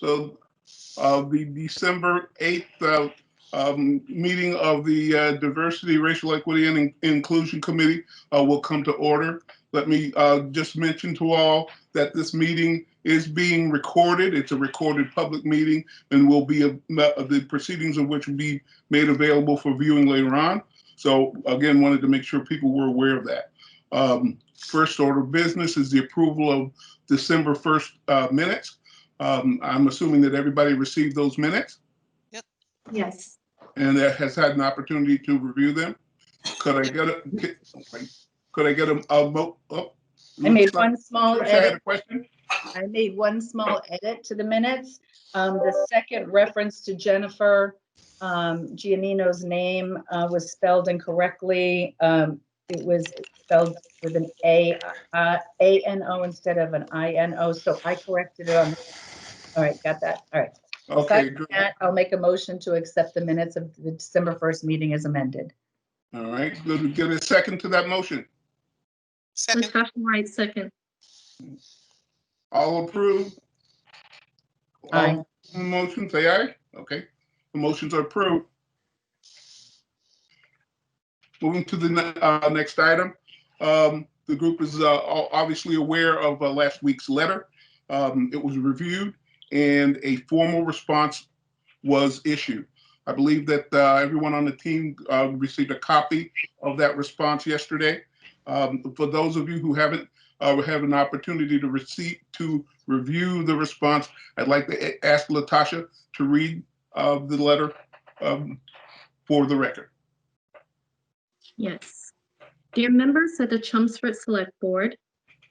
So the December 8th meeting of the Diversity, Racial Equity, and Inclusion Committee will come to order. Let me just mention to all that this meeting is being recorded. It's a recorded public meeting and will be the proceedings of which will be made available for viewing later on. So again, wanted to make sure people were aware of that. First order of business is the approval of December 1st minutes. I'm assuming that everybody received those minutes. Yep. Yes. And that has had an opportunity to review them. Could I get a vote? Oh, I made one small Tricia had edit. a question. I made one small edit to the minutes. The second reference to Jennifer Giannino's name was spelled incorrectly. It was spelled with an A-N-O instead of an I-N-O, so I corrected it on. All right, got that. All right. Okay, Aside from good. that, I'll make a motion to accept the minutes of the December 1st meeting as amended. All right, good. We get a second to that motion. Second. Natasha Wright, second. All approved? Aye. All motion, say aye. Okay, the motions are approved. Moving to the next item. The group is obviously aware of last week's letter. It was reviewed and a formal response was issued. I believe that everyone on the team received a copy of that response yesterday. For those of you who haven't have an opportunity to review the response, I'd like to ask Latasha to read the letter for the record. Yes. Dear members of the Chelmsford Select Board,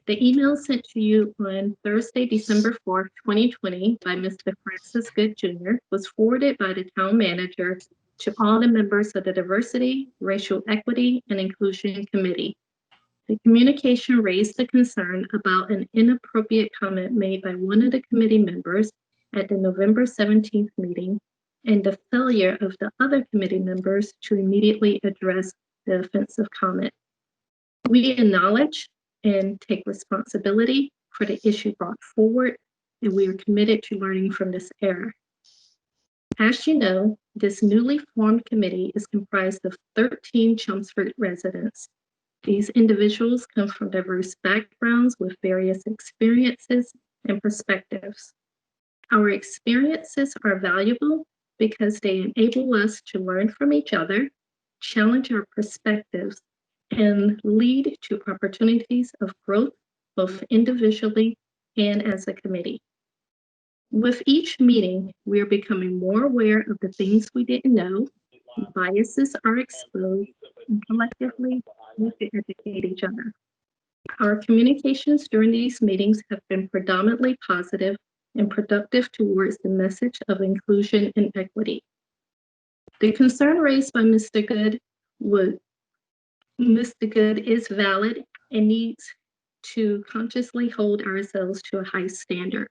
the email sent to you on Thursday, December 4th, 2020 by Mr. Francis Good Jr. was forwarded by the town manager to all the members of the Diversity, Racial Equity, and Inclusion Committee. The communication raised a concern about an inappropriate comment made by one of the committee members at the November 17th meeting and the failure of the other committee members to immediately address the offensive comment. We acknowledge and take responsibility for the issue brought forward, and we are committed to learning from this error. As you know, this newly formed committee is comprised of 13 Chelmsford residents. These individuals come from diverse backgrounds with various experiences and perspectives. Our experiences are valuable because they enable us to learn from each other, challenge our perspectives, and lead to opportunities of growth, both individually and as a committee. With each meeting, we are becoming more aware of the things we didn't know, biases are exposed, and collectively, we can educate each other. Our communications during these meetings have been predominantly positive and productive towards the message of inclusion and equity. The concern raised by Mr. Good is valid and needs to consciously hold ourselves to a high standard.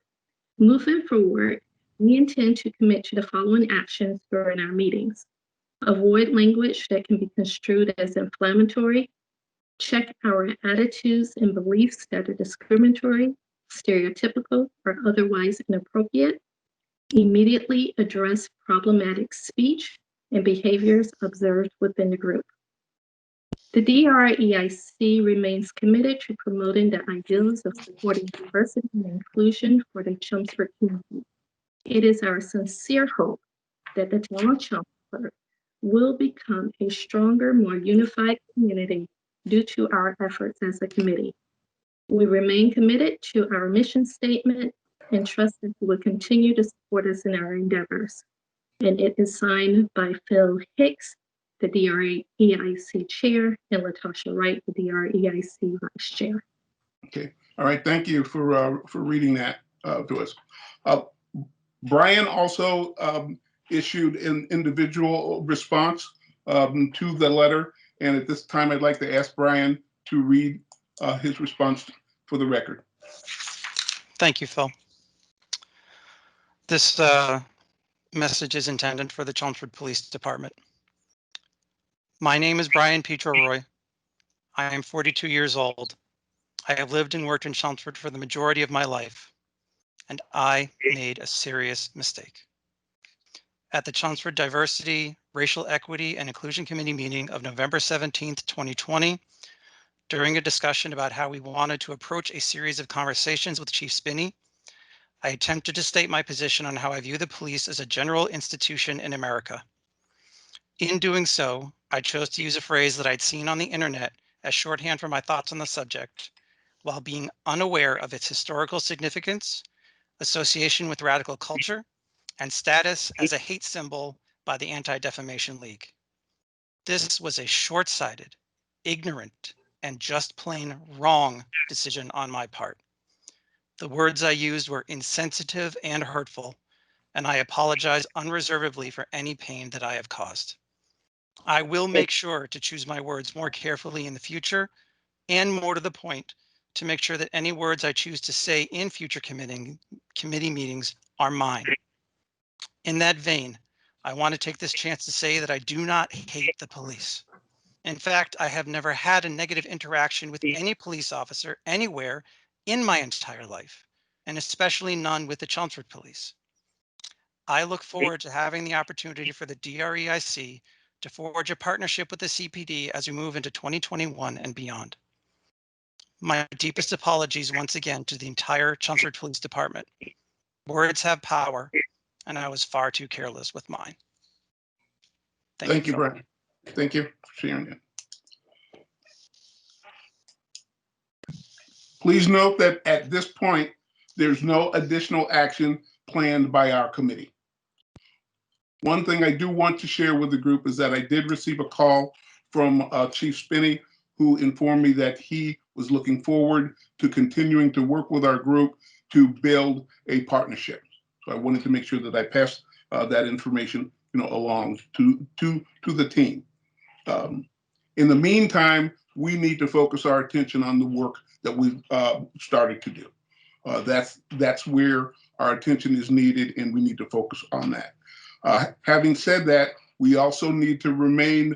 Moving forward, we intend to commit to the following actions during our meetings. Avoid language that can be construed as inflammatory. Check our attitudes and beliefs that are discriminatory, stereotypical, or otherwise inappropriate. Immediately address problematic speech and behaviors observed within the group. The DREIC remains committed to promoting the ideals of supporting diversity and inclusion for the Chelmsford community. It is our sincere hope that the town of Chelmsford will become a stronger, more unified community due to our efforts as a committee. We remain committed to our mission statement and trust that you will continue to support us in our endeavors. And it is signed by Phil Hicks, the DREIC chair, and Latasha Wright, the DREIC vice chair. Okay, all right, thank you for reading that to us. Brian also issued an individual response to the letter, and at this time, I'd like to ask Brian to read his response for the record. Thank you, Phil. This message is intended for the Chelmsford Police Department. My name is Brian Petro-Roy. I am 42 years old. I have lived and worked in Chelmsford for the majority of my life. and I made a serious mistake. At the Chelmsford Diversity, Racial Equity, and Inclusion Committee meeting of November 17th, 2020, during a discussion about how we wanted to approach a series of conversations with Chief Spinney, I attempted to state my position on how I view the police as a general institution in America. In doing so, I chose to use a phrase that I'd seen on the internet as shorthand for my thoughts on the subject, while being unaware of its historical significance, association with radical culture, and status as a hate symbol by the Anti-Defamation League. This was a short-sighted, ignorant, and just plain wrong decision on my part. The words I used were insensitive and hurtful, and I apologize unreservedly for any pain that I have caused. I will make sure to choose my words more carefully in the future and more to the point to make sure that any words I choose to say in future committee meetings are mine. In that vein, I want to take this chance to say that I do not hate the police. In fact, I have never had a negative interaction with any police officer anywhere in my entire life, and especially none with the Chelmsford Police. I look forward to having the opportunity for the DREIC to forge a partnership with the CPD as we move into 2021 and beyond. My deepest apologies once again to the entire Chelmsford Police Department. Words have power, and I was far too careless with mine. Thank you, Brian. Thank you for sharing that. Please note that at this point, there's no additional action planned by our committee. One thing I do want to share with the group is that I did receive a call from Chief Spinney, who informed me that he was looking forward to continuing to work with our group to build a partnership. So I wanted to make sure that I passed that information, along to the team. In the meantime, we need to focus our attention on the work that we've started to do. That's where our attention is needed, and we need to focus on that. Having said that, we also need to remain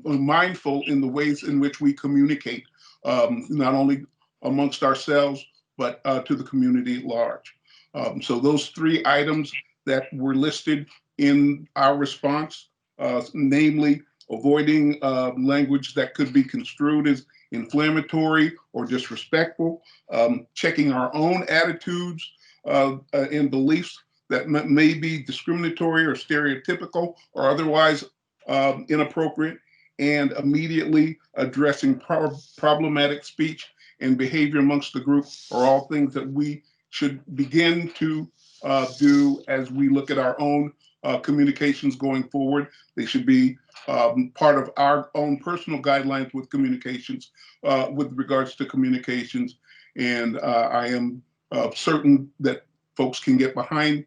mindful in the ways in which we communicate, not only amongst ourselves, but to the community at large. So those 3 items that were listed in our response, namely avoiding language that could be construed as inflammatory or disrespectful, checking our own attitudes and beliefs that may be discriminatory or stereotypical or otherwise inappropriate, and immediately addressing problematic speech and behavior amongst the group are all things that we should begin to do as we look at our own communications going forward. They should be part of our own personal guidelines with communications, with regards to communications. And I am certain that folks can get behind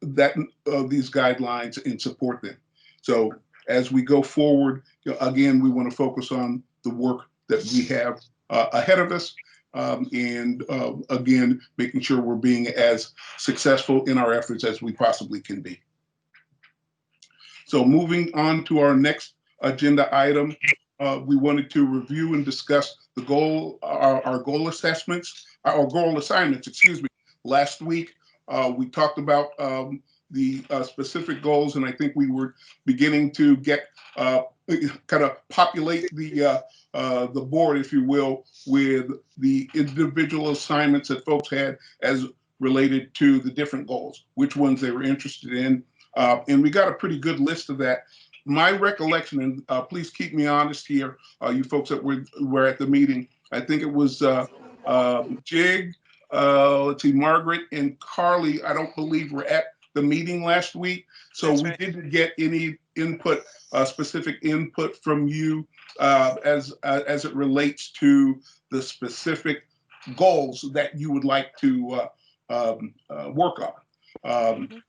these guidelines and support them. So as we go forward, again, we want to focus on the work that we have ahead of us, and again, making sure we're being as successful in our efforts as we possibly can be. So moving on to our next agenda item, we wanted to review and discuss the goal, our goal assessments, our goal assignments, excuse me. Last week, we talked about the specific goals, and I think we were beginning to get kind of populate the board, if you will, with the individual assignments that folks had as related to the different goals, which ones they were interested in. And we got a pretty good list of that. My recollection, and please keep me honest here, you folks that were at the meeting, I think it was Jig, let's see, Margaret and Carly, I don't believe were at the meeting last week. So That's we right. didn't get any input, specific input from you as it relates to the specific goals that you would like to work on.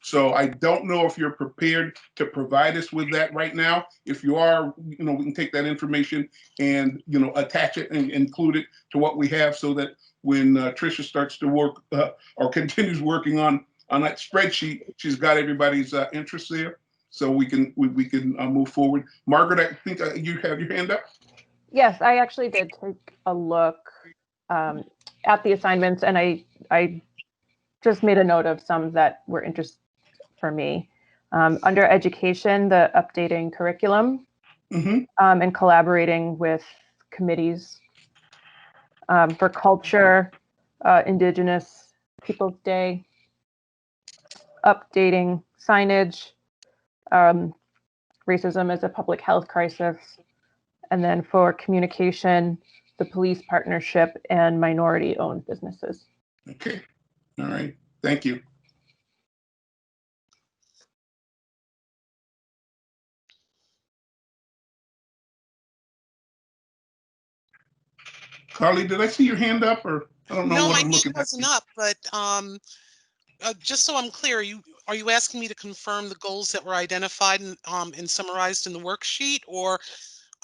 So I don't know if you're prepared to provide us with that right now. If you are, we can take that information and, attach it and include it to what we have, so that when Tricia starts to work or continues working on that spreadsheet, she's got everybody's interests there, so we can move forward. Margaret, I think you have your hand up. Yes, I actually did take a look at the assignments, and I just made a note of some that were interesting for me. Under education, the updating curriculum and collaborating with committees. For culture, Indigenous Peoples Day, updating signage, racism as a public health crisis, and then for communication, the police partnership and minority-owned businesses. Okay, all right, thank you. Carly, did I see your hand up, or I don't know No, what my I'm hand looking at? wasn't up, but just so I'm clear, are you asking me to confirm the goals that were identified and summarized in the worksheet, or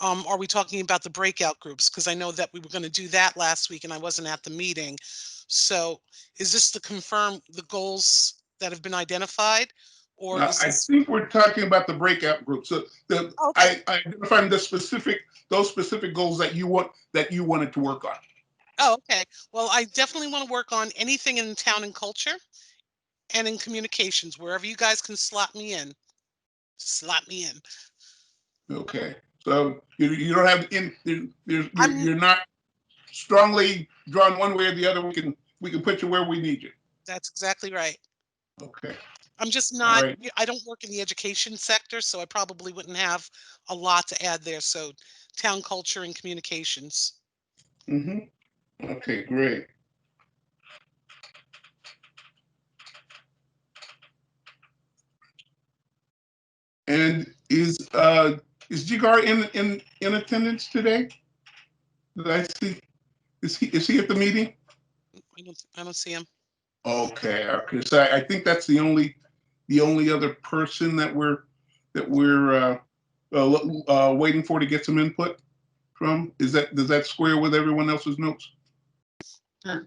are we talking about the breakout groups? Because I know that we were going to do that last week and I wasn't at the meeting. So is this to confirm the goals that have been identified, or is I this? think we're talking about the breakout group. So Okay. I identified those specific goals that you wanted to work on. Oh, okay. Well, I definitely want to work on anything in town and culture and in communications, wherever you guys can slot me in. Slot me in. Okay, so you don't have you're not strongly drawn one way or the other. We can put you where we need you. That's exactly right. Okay. I'm just All not, right. I don't work in the education sector, so I probably wouldn't have a lot to add there. So town culture and communications. Okay, great. And is Jigar in attendance today? Did I see? Is he at the meeting? I don't see him. Okay, okay. So I think that's the only other person that we're waiting for to get some input from. Does that square with everyone else's notes?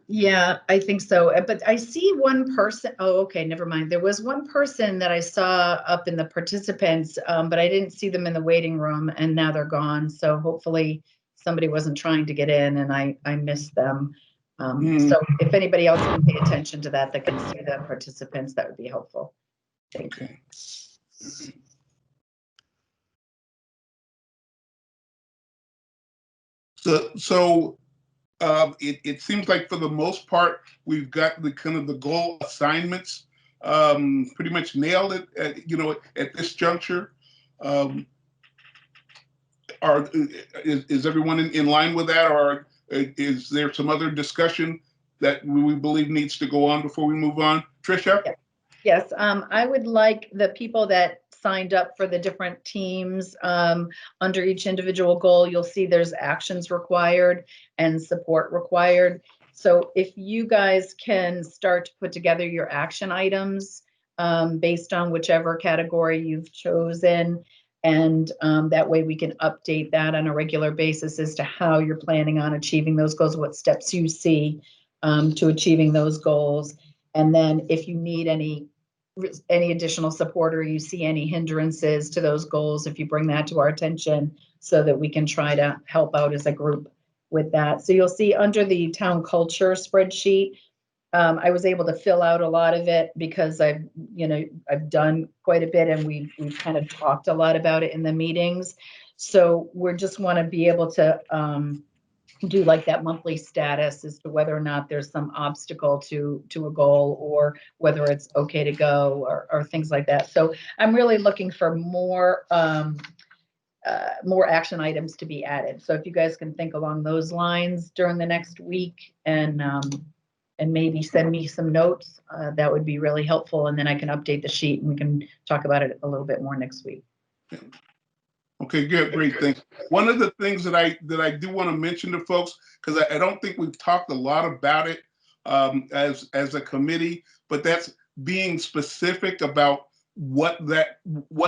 Yeah, I think so. But I see one person. Oh, okay, never mind. There was one person that I saw up in the participants, but I didn't see them in the waiting room, and now they're gone. So hopefully somebody wasn't trying to get in, and I missed them. So if anybody else can pay attention to that can see the participants, that would be helpful. Thank you. Okay. So it seems like for the most part we've got the kind of the goal assignments pretty much nailed it at this juncture. Is everyone in line with that, or is there some other discussion that we believe needs to go on before we move on? Tricia? Yes, I would like the people that signed up for the different teams under each individual goal. You'll see there's actions required and support required. So if you guys can start to put together your action items based on whichever category you've chosen, and that way we can update that on a regular basis as to how you're planning on achieving those goals, what steps you see to achieving those goals. And then if you need any additional support, or you see any hindrances to those goals, if you bring that to our attention so that we can try to help out as a group with that. So you'll see under the town culture spreadsheet, I was able to fill out a lot of it because I've done quite a bit, and we've kind of talked a lot about it in the meetings. So we just want to be able to do like that monthly status as to whether or not there's some obstacle to a goal, or whether it's okay to go, or things like that. So I'm really looking for more action items to be added. So if you guys can think along those lines during the next week, and maybe send me some notes, that would be really helpful. And then I can update the sheet and we can talk about it a little bit more next week. Okay, good, great, thanks. One of the things that I do want to mention to folks, because I don't think we've talked a lot about it as a committee, but that's being specific about what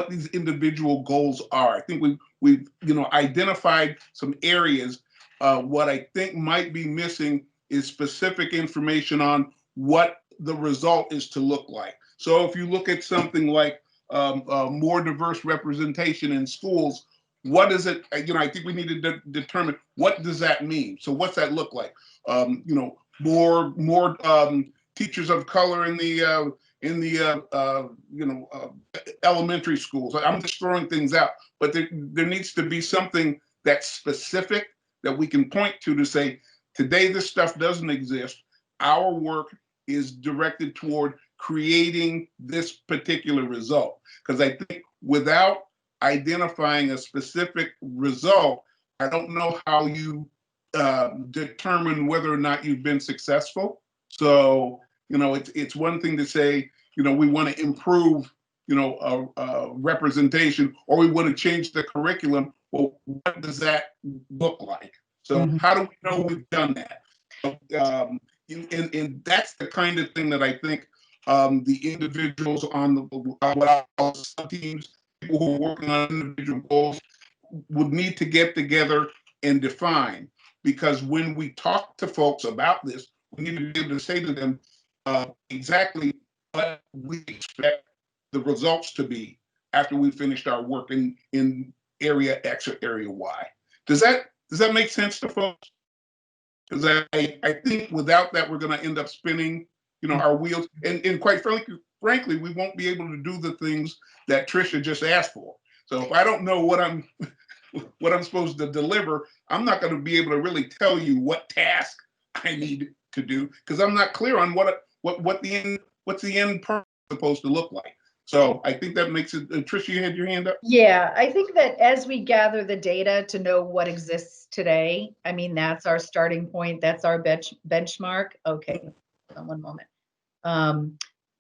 these individual goals are. I think we've identified some areas. What I think might be missing is specific information on what the result is to look like. So if you look at something like more diverse representation in schools, what is it? I think we need to determine what does that mean. So what's that look like? More teachers of color in the elementary schools. I'm just throwing things out, but there needs to be something that's specific that we can point to say, today this stuff doesn't exist. Our work is directed toward creating this particular result. Because I think without identifying a specific result, I don't know how you determine whether or not you've been successful. So, it's one thing to say, we want to improve, representation, or we want to change the curriculum. Well, what does that look like? So how do we know we've done that? And that's the kind of thing that I think the individuals on what I call sub-teams, people who are working on individual goals, would need to get together and define. Because when we talk to folks about this, we need to be able to say to them exactly what we expect the results to be after we finished our work in area X or area Y. Does that make sense to folks? Because I think without that, we're going to end up spinning, our wheels. And quite frankly, we won't be able to do the things that Tricia just asked for. So if I don't know what I'm supposed to deliver, I'm not going to be able to really tell you what task I need to do, because I'm not clear on what's the end part supposed to look like. So I think that makes it. Tricia, you had your hand up? Yeah, I think that as we gather the data to know what exists today, I mean, that's our starting point. That's our benchmark. Okay, one moment.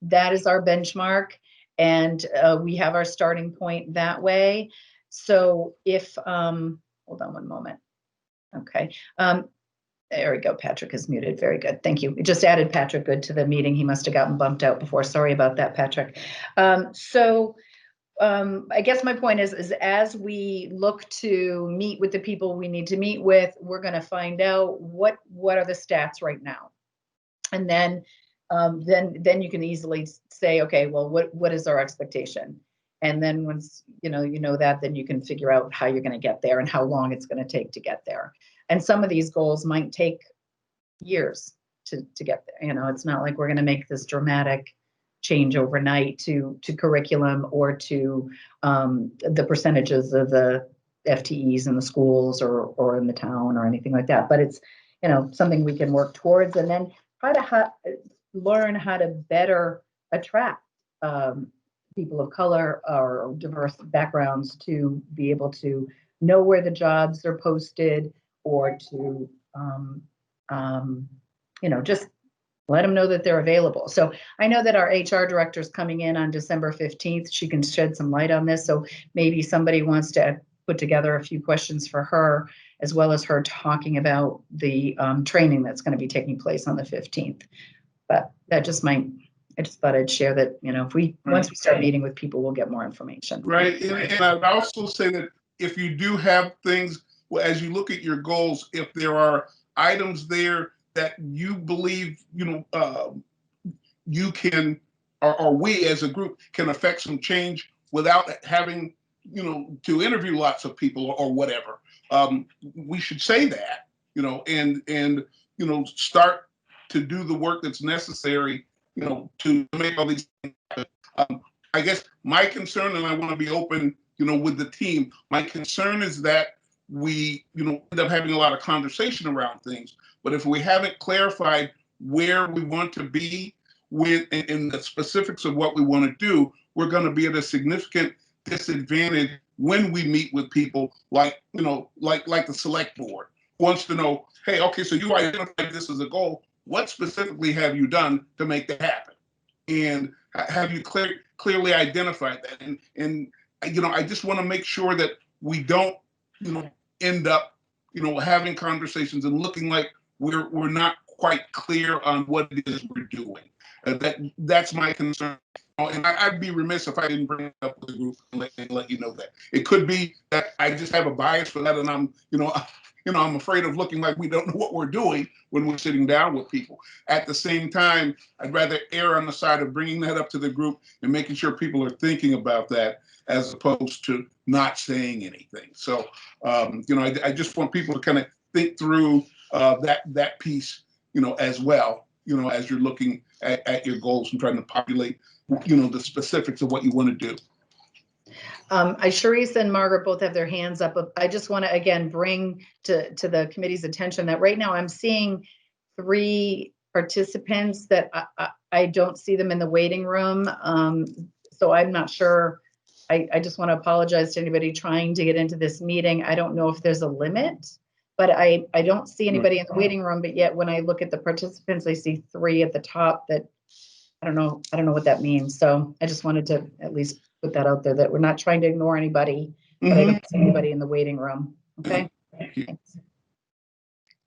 That is our benchmark, and we have our starting point that way. So if, hold on one moment. Okay. There we go. Patrick is muted. Very good. Thank you. We just added Patrick Good to the meeting. He must have gotten bumped out before. Sorry about that, Patrick. I guess my point is as we look to meet with the people we need to meet with, we're going to find out what are the stats right now. And then you can easily say, okay, well, what is our expectation? And then once you know that, then you can figure out how you're going to get there and how long it's going to take to get there. And some of these goals might take years to get there. It's not like we're going to make this dramatic change overnight to curriculum or to the percentages of the FTEs in the schools or in the town or anything like that. But it's something we can work towards, and then try to learn how to better attract people of color or diverse backgrounds to be able to know where the jobs are posted, or to just let them know that they're available. So I know that our HR director is coming in on December 15th. She can shed some light on this. So maybe somebody wants to put together a few questions for her, as well as her talking about the training that's going to be taking place on the 15th. But that just I just thought I'd share that, once we start meeting with people, we'll get more information. Right. And I'd also say that if you do have things, as you look at your goals, if there are items there that you believe, you can, or we as a group can affect some change without having, to interview lots of people or whatever, we should say that, and start to do the work that's necessary, to make all these things happen. I guess my concern, and I want to be open, with the team, my concern is that we, end up having a lot of conversation around things. But if we haven't clarified where we want to be in the specifics of what we want to do, we're going to be at a significant disadvantage when we meet with people like the select board who wants to know, hey, okay, so you identified this as a goal. What specifically have you done to make that happen? And have you clearly identified that? And I just want to make sure that we don't, end up, having conversations and looking like we're not quite clear on what it is we're doing. That's my concern. And I'd be remiss if I didn't bring it up with the group and let you know that. It could be that I just have a bias for that, and I'm, I'm afraid of looking like we don't know what we're doing when we're sitting down with people. At the same time, I'd rather err on the side of bringing that up to the group and making sure people are thinking about that, as opposed to not saying anything. So, I just want people to kind of think through that piece, as well, as you're looking at your goals and trying to populate, the specifics of what you want to do. Sharice and Margaret both have their hands up. I just want to again bring to the committee's attention that right now I'm seeing 3 participants that I don't see them in the waiting room. So I'm not sure. I just want to apologize to anybody trying to get into this meeting. I don't know if there's a limit, but I don't see anybody in the waiting room. But yet when I look at the participants, I see 3 at the top that I don't know what that means. So I just wanted to at least put that out there, that we're not trying to ignore anybody, but I don't see anybody in the waiting room. Okay. Thank you.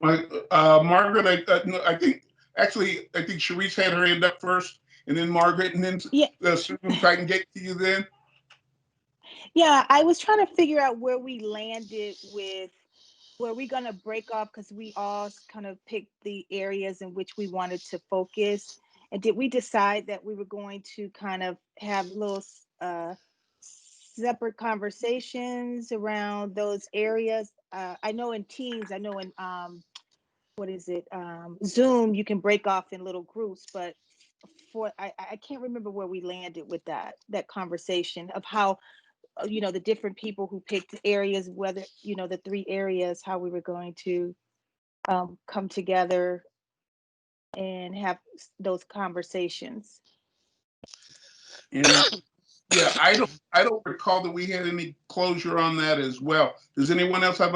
Margaret, I think Sharice had her hand up first, and then Margaret, and then Susan, if I can get to you then. Yeah, I was trying to figure out where we landed with, were we going to break off, because we all kind of picked the areas in which we wanted to focus. And did we decide that we were going to kind of have little separate conversations around those areas? I know in Teams, I know in Zoom, you can break off in little groups, but I can't remember where we landed with that conversation of how, the different people who picked areas, whether, the 3 areas, how we were going to come together and have those conversations. And yeah, I don't recall that we had any closure on that as well. Does anyone else have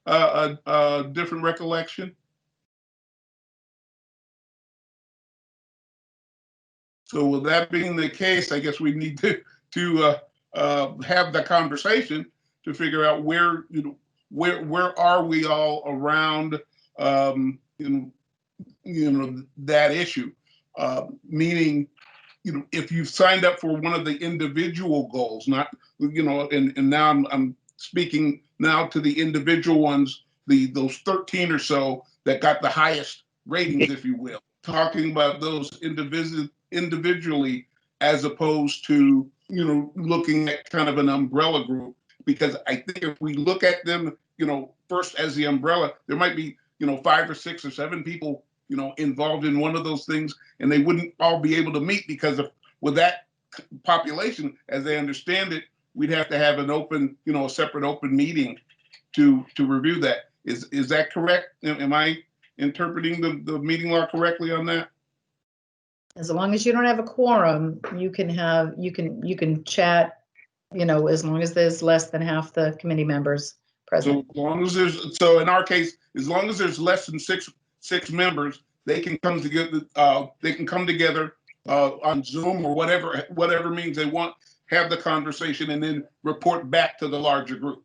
a different recollection? So with that being the case, I guess we need to have the conversation to figure out where are we all around that issue, meaning if you've signed up for one of the individual goals, not and now I'm speaking now to the individual ones, those 13 or so that got the highest ratings, if you will, talking about those individually as opposed to looking at kind of an umbrella group, because I think if we look at them first as the umbrella, there might be 5 or 6 or 7 people involved in one of those things, and they wouldn't all be able to meet because with that population, as they understand it, we'd have to have an open, a separate open meeting to review that. Is that correct? Am I interpreting the meeting law correctly on that? As long as you don't have a quorum, you can chat, as long as there's less than half the committee members present. So as long as so in our case, as long as there's less than six members, they can come together. They can come together on Zoom or whatever means they want, have the conversation, and then report back to the larger group.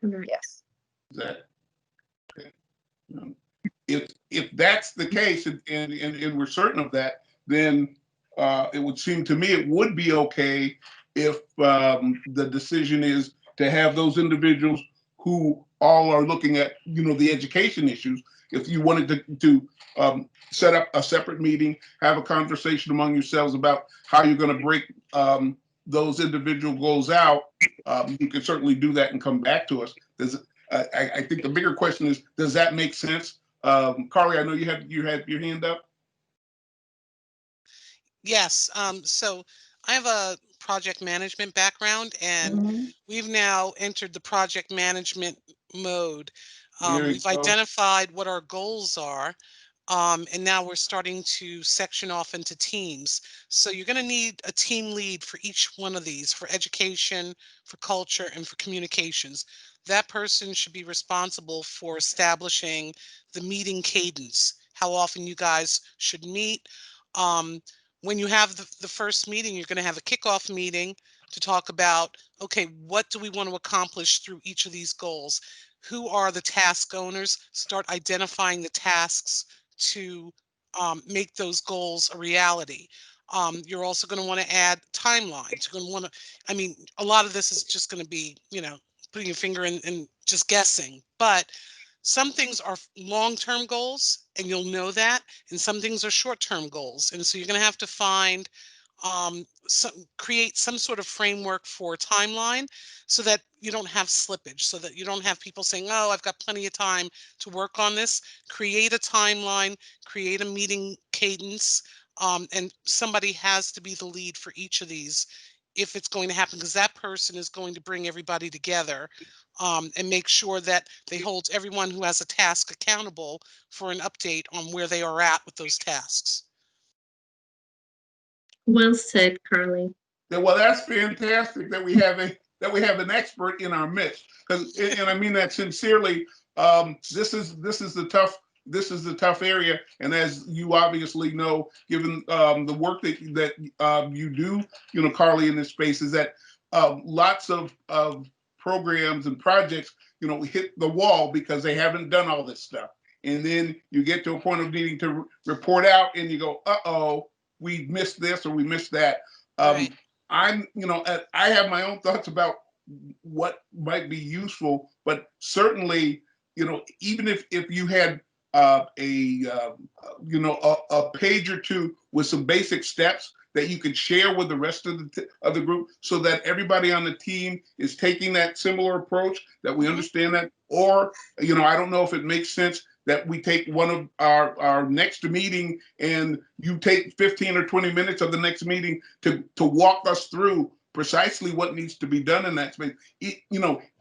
Yes. Is that okay? If that's the case, and we're certain of that, then it would seem to me it would be okay if the decision is to have those individuals who all are looking at the education issues. If you wanted to set up a separate meeting, have a conversation among yourselves about how you're going to break those individual goals out, you can certainly do that and come back to us. I think the bigger question is, does that make sense? Carly, I know you had your hand up. Yes. So I have a project management background, and we've now entered the project management mode. We've identified what our goals are. And now we're starting to section off into teams. So you're going to need a team lead for each one of these, for education, for culture, and for communications. That person should be responsible for establishing the meeting cadence, how often you guys should meet. When you have the first meeting, you're going to have a kickoff meeting to talk about, okay, what do we want to accomplish through each of these goals? Who are the task owners? Start identifying the tasks to make those goals a reality. You're also going to want to add timelines. You're going to want to, a lot of this is just going to be, putting your finger in and just guessing. But some things are long-term goals, and you'll know that, and some things are short-term goals. And so you're going to have to find create some sort of framework for timeline so that you don't have slippage, so that you don't have people saying, oh, I've got plenty of time to work on this. Create a timeline, create a meeting cadence, and somebody has to be the lead for each of these if it's going to happen, because that person is going to bring everybody together, and make sure that they hold everyone who has a task accountable for an update on where they are at with those tasks. Well said, Carly. Well, that's fantastic that we have an expert in our midst. And I mean that sincerely. This is the tough area, and as you obviously know, given the work that you do, Carly, in this space, is that lots of programs and projects, hit the wall because they haven't done all this stuff, and then you get to a point of needing to report out, and you go, uh-oh, we missed this or we missed that. Right. I have my own thoughts about what might be useful, but certainly, even if you had a page or two with some basic steps that you could share with the rest of the group, so that everybody on the team is taking that similar approach, that we understand that. Or, I don't know if it makes sense that we take one of our next meeting and you take 15 or 20 minutes of the next meeting to walk us through precisely what needs to be done in that space.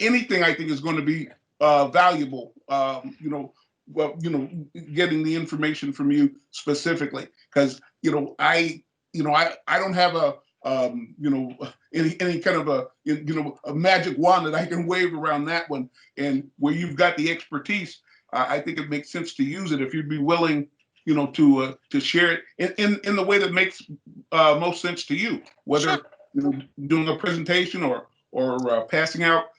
Anything I think is going to be valuable, getting the information from you specifically, because, I don't have any kind of a magic wand that I can wave around that one. And where you've got the expertise, I think it makes sense to use it if you'd be willing, to share it in the way that makes most sense to you, whether doing a presentation or passing out,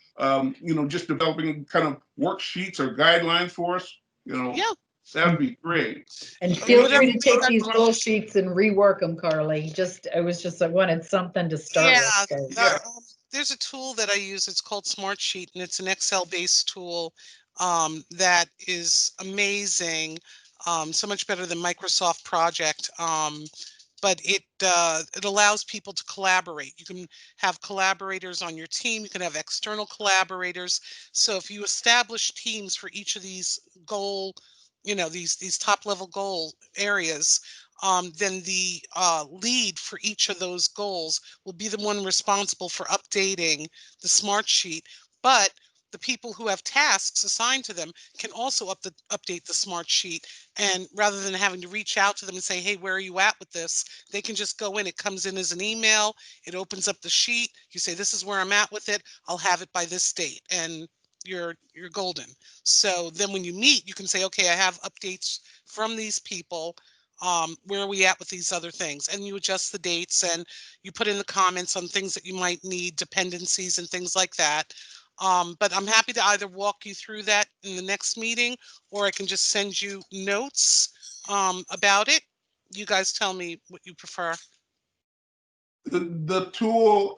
just developing kind of worksheets or guidelines for us. Yeah. That would be great. And feel free to take these goal sheets and rework them, Carly. I wanted something to start with. So. There's a tool that I use. It's called Smartsheet, and it's an Excel-based tool that is amazing, so much better than Microsoft Project. But it allows people to collaborate. You can have collaborators on your team. You can have external collaborators. So if you establish teams for each of these these top level goal areas, then the lead for each of those goals will be the one responsible for updating the smart sheet. But the people who have tasks assigned to them can also update the smart sheet. And rather than having to reach out to them and say, hey, where are you at with this? They can just go in. It comes in as an email. It opens up the sheet. You say, this is where I'm at with it. I'll have it by this date. And you're golden. So then when you meet, you can say, okay, I have updates from these people. Where are we at with these other things? And you adjust the dates and you put in the comments on things that you might need, dependencies and things like that. But I'm happy to either walk you through that in the next meeting, or I can just send you notes about it. You guys tell me what you prefer. The tool,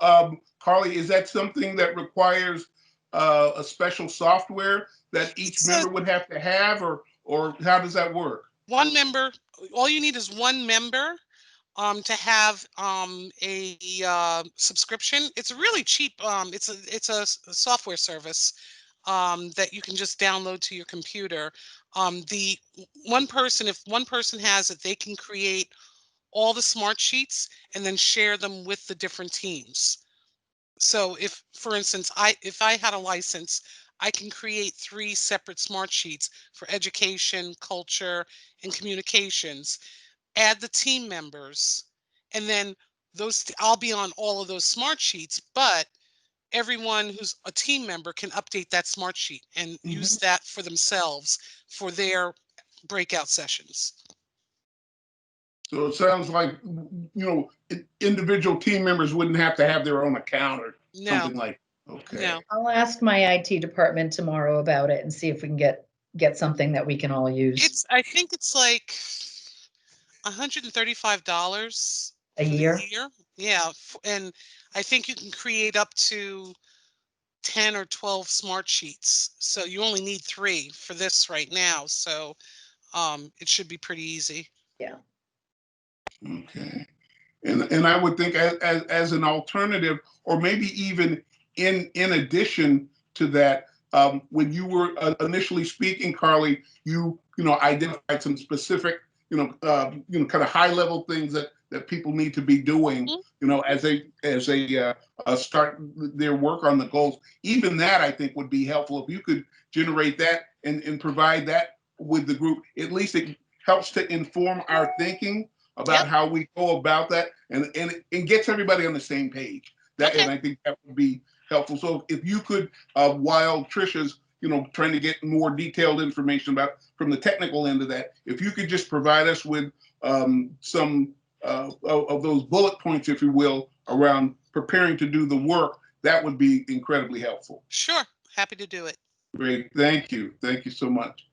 Carly, is that something that requires a special software that each member would have to have, or how does that work? One member, all you need is one member to have a subscription. It's really cheap. It's a software service that you can just download to your computer. The one person, if one person has it, they can create all the smart sheets and then share them with the different teams. So if, for instance, if I had a license, I can create 3 separate smart sheets for education, culture, and communications, add the team members, and then I'll be on all of those smart sheets, but everyone who's a team member can update that smart sheet and use that for themselves for their breakout sessions. So it sounds like, individual team members wouldn't have to have their own account or something like that. Okay. No. I'll ask my IT department tomorrow about it and see if we can get something that we can all use. I think it's like $135 A year? Yeah, and I think you can create up to 10 or 12 smart sheets. So you only need 3 for this right now. So it should be pretty easy. Yeah. Okay. And I would think as an alternative, or maybe even in addition to that, when you were initially speaking, Carly, you identified some specific, kind of high level things that people need to be doing, as they start their work on the goals. Even that, I think, would be helpful if you could generate that and provide that with the group. At least it helps to inform our thinking about how we go about that, and gets everybody on the same page. And I think that would be helpful. So if you could, while Trisha's trying to get more detailed information about from the technical end of that, if you could just provide us with some of those bullet points, if you will, around preparing to do the work, that would be incredibly helpful. Sure, happy to do it. Great, thank you so much.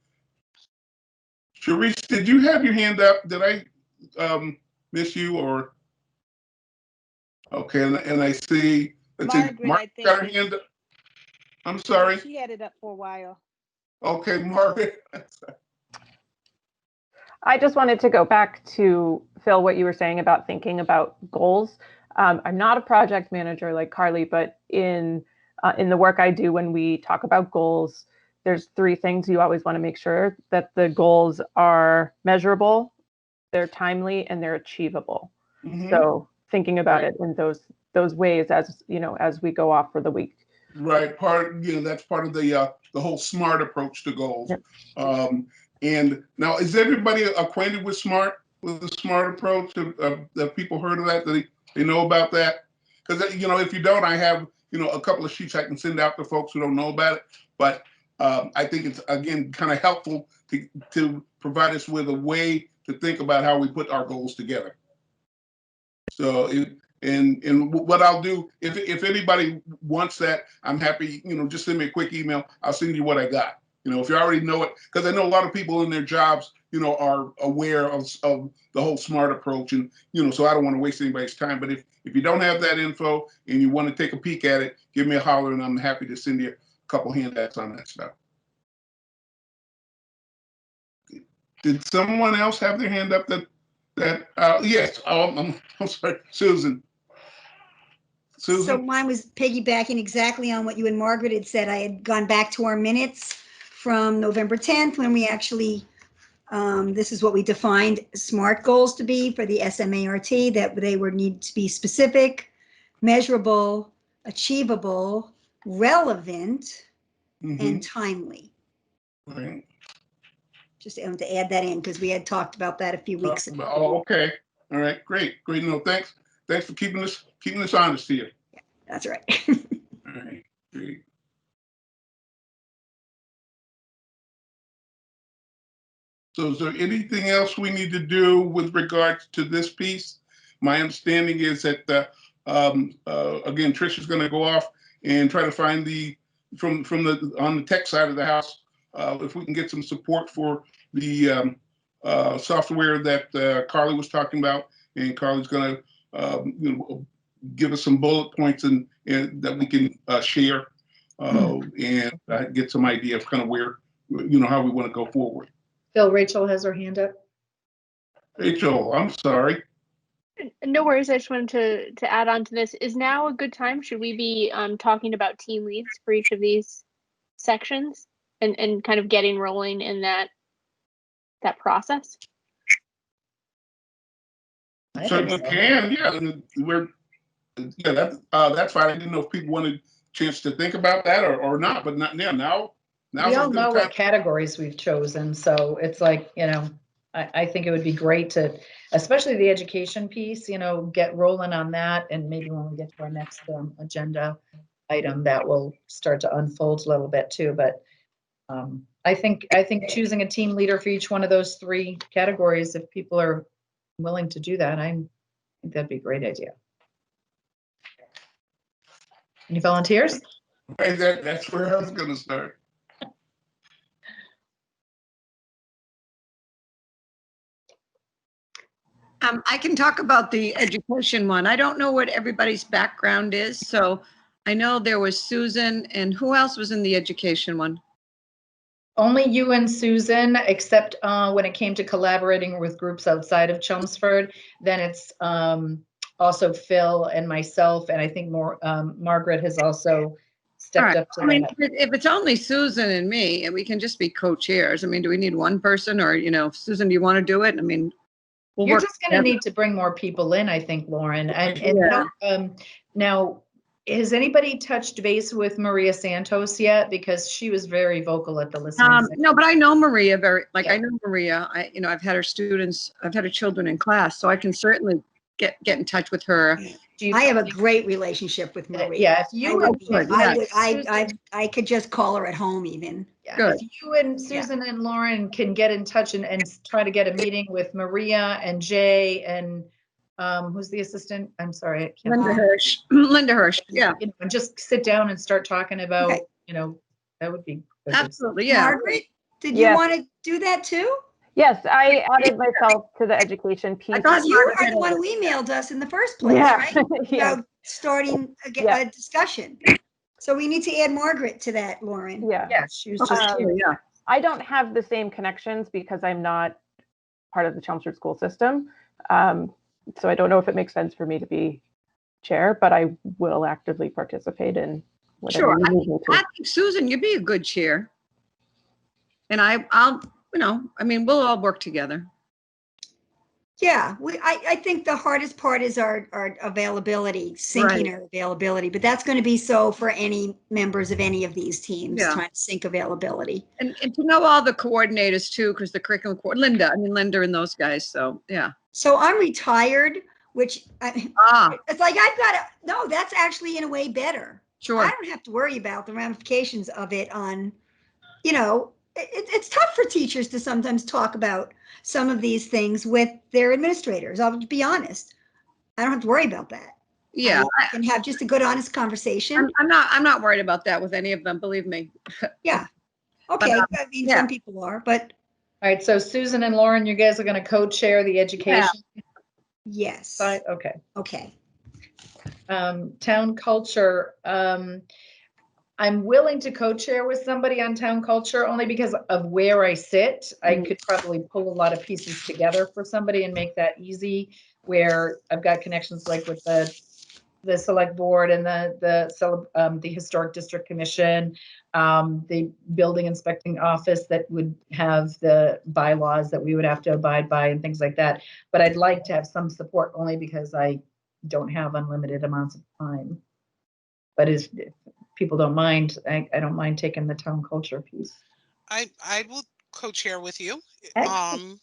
Sharice, did you have your hand up? Did I miss you, or? Okay, and I see, Margaret, I think, got her hand up. I'm sorry. She had it up for a while. Okay, Margaret. I just wanted to go back to, Phil, what you were saying about thinking about goals. I'm not a project manager like Carly, but in the work I do, when we talk about goals, there's 3 things you always want to make sure: that the goals are measurable, they're timely, and they're achievable. Mm-hmm. So thinking about it in those ways as we go off for the week. Right. That's part of the whole SMART approach to goals. Yep. And now, is everybody acquainted with the SMART approach? Have people heard of that? They know about that? Because if you don't, I have a couple of sheets I can send out to folks who don't know about it. But I think it's, again, kind of helpful to provide us with a way to think about how we put our goals together. So and what I'll do, if anybody wants that, I'm happy, just send me a quick email. I'll send you what I got. If you already know it, because I know a lot of people in their jobs, are aware of the whole SMART approach, and so I don't want to waste anybody's time. But if you don't have that info and you want to take a peek at it, give me a holler, and I'm happy to send you a couple handouts on that stuff. Did someone else have their hand up? Yes. I'm sorry, Susan. So mine was piggybacking exactly on what you and Margaret had said. I had gone back to our minutes from November 10th when we actually, this is what we defined SMART goals to be for the SMART, that they would need to be specific, measurable, achievable, relevant, and timely. Right. Just to add that in, because we had talked about that a few weeks ago. Oh, okay. All right. Great. No, thanks for keeping us honest here. Yeah, that's right. All right. Great. So is there anything else we need to do with regards to this piece? My understanding is that again, Trisha's going to go off and try to find on the tech side of the house, if we can get some support for the software that Carly was talking about, and Carly's going to give us some bullet points and that we can share and get some idea of kind of where how we want to go forward. Phil, Rachel has her hand up. Rachel, I'm sorry. No worries. I just wanted to add on to this. Is now a good time? Should we be talking about team leads for each of these sections and kind of getting rolling in that process? Certainly can. Yeah, that's fine. I didn't know if people wanted a chance to think about that or not, but not now. We all know what categories we've chosen, so it's like, I think it would be great to, especially the education piece, get rolling on that, and maybe when we get to our next agenda item, that will start to unfold a little bit too. But I think choosing a team leader for each one of those 3 categories, if people are willing to do that, I think that'd be a great idea. Any volunteers? That's where I was going to start. I can talk about the education one. I don't know what everybody's background is. So I know there was Susan, and who else was in the education one? Only you and Susan, except when it came to collaborating with groups outside of Chelmsford, then it's also Phil and myself, and I think more, Margaret has also stepped up to I mean, that. if it's only Susan and me, and we can just be co-chairs, I mean, do we need one person, or, Susan, do you want to do it? I mean, we'll You're work just gonna together. need to bring more people in, I think, Lauren. And Yeah. now, has anybody touched base with Maria Santos yet? Because she was very vocal at the listening session. No, but I know Maria I Yeah. know Maria. I've had her children in class, so I can certainly get in touch with her. I have a great relationship with Maria. Yeah, if you would, I could just call her at home even. yeah, Good. if you and Susan and Lauren can get in touch and try to get a meeting with Maria and Jay and who's the assistant? I'm sorry, I can't. Linda Hirsch. Linda Hirsch. Yeah. And just sit down and start talking about, Okay. that would be good. Absolutely. Yeah. Margaret, did you Yes. want to do that too? Yes, I added myself to the education piece. You are the one who emailed us in the first place, Yeah. right? Yeah. About starting Yeah. a discussion. So we need to add Margaret to that, Lauren. Yeah. Yeah, she was just Yeah. I don't have the same connections because I'm not part of the Chelmsford school system. So I don't know if it makes sense for me to be chair, but I will actively participate in whatever Sure. you need me to. I think, Susan, you'd be a good chair. And I'll, we'll all work together. Yeah, I think the hardest part is our availability, syncing our availability, but that's going to be so for any members of any of these teams, trying to sync availability. And to know all the coordinators too, because the curriculum Linda and those guys. So yeah. So I'm retired, which it's like no, that's actually in a way better. Sure. I don't have to worry about the ramifications of it on, it's tough for teachers to sometimes talk about some of these things with their administrators. I'll be honest. I don't have to worry about that. Yeah. I can have just a good, honest conversation. I'm not worried about that with any of them, believe me. Yeah. Okay. But, some people are, but. All right. So Susan and Lauren, you guys are going to co-chair the education. Yes. Side? Okay. Okay. Town culture. I'm willing to co-chair with somebody on town culture only because of where I sit. I could probably pull a lot of pieces together for somebody and make that easy, where I've got connections like with the select board and the historic district commission, the building inspecting office that would have the bylaws that we would have to abide by and things like that. But I'd like to have some support only because I don't have unlimited amounts of time. But if people don't mind, I don't mind taking the town culture piece. I will co-chair with you. Excellent.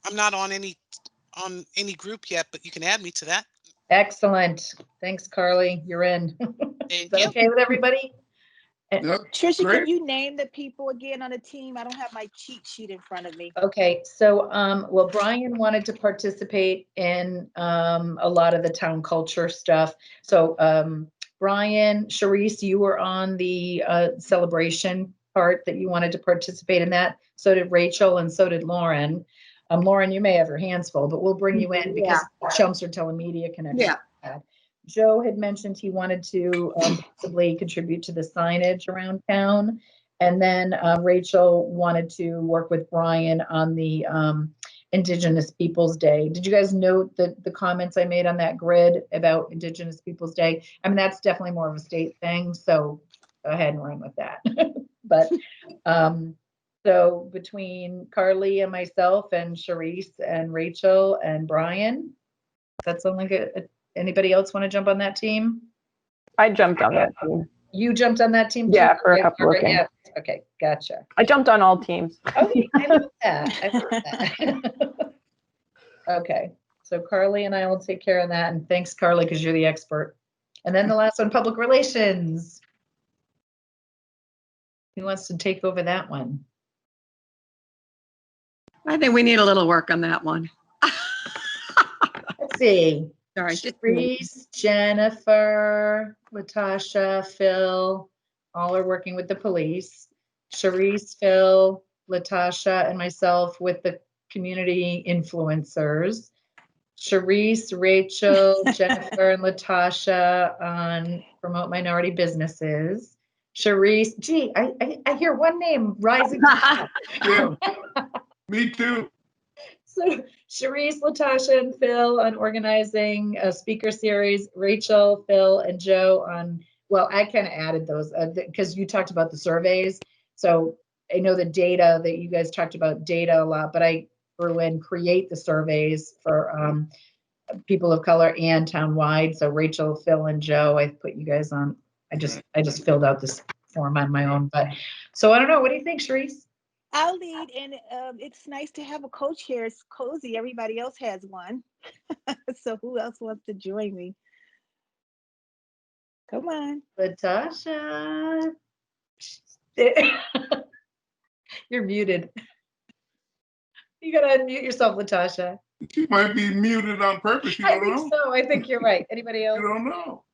I'm not on any group yet, but you can add me to that. Excellent. Thanks, Carly. You're in. Is that okay with everybody? Tricia, can you name the people again on the team? I don't have my cheat sheet in front of me. Okay, so well, Brian wanted to participate in a lot of the town culture stuff. So Brian, Charisse, you were on the celebration part that you wanted to participate in that. So did Rachel and so did Lauren. Lauren, you may have your hands full, but we'll bring you in because Chelmsford Telemedia Connection. Yeah. Joe had mentioned he wanted to possibly contribute to the signage around town. And then Rachel wanted to work with Brian on the Indigenous Peoples Day. Did you guys note the comments I made on that grid about Indigenous Peoples Day? I mean, that's definitely more of a state thing, so go ahead and run with that. But so between Carly and myself and Charisse and Rachel and Brian, that's only good. Anybody else want to jump on that team? I jumped on that team. You jumped on that team too? Yeah, for a couple of games. Yeah. Okay, gotcha. I jumped on all teams. Okay, I love that. Okay, so Carly and I will take care of that. And thanks, Carly, because you're the expert. And then the last one, public relations. Who wants to take over that one? I think we need a little work on that one. Let's see. Sorry. Reese, Jennifer, Latasha, Phil, all are working with the police. Charisse, Phil, Latasha, and myself with the community influencers. Charisse, Rachel, Jennifer, and Latasha on promote minority businesses. Charisse, gee, I hear one name rising. Yeah, me too. So Sharice, Latasha, and Phil on organizing a speaker series, Rachel, Phil, and Joe on, well, I kind of added those because you talked about the surveys. So I know the data that you guys talked about data a lot, but I threw in create the surveys for people of color and townwide. So Rachel, Phil, and Joe, I put you guys on. I just filled out this form on my own, but so I don't know. What do you think, Sharice? I'll lead, and it's nice to have a co-chair. It's cozy. Everybody else has one. So who else wants to join me? Come on. Latasha. You're muted. You gotta unmute yourself, Latasha. She might be muted on purpose. You I don't know. think so. I think you're right. Anybody else? You don't know.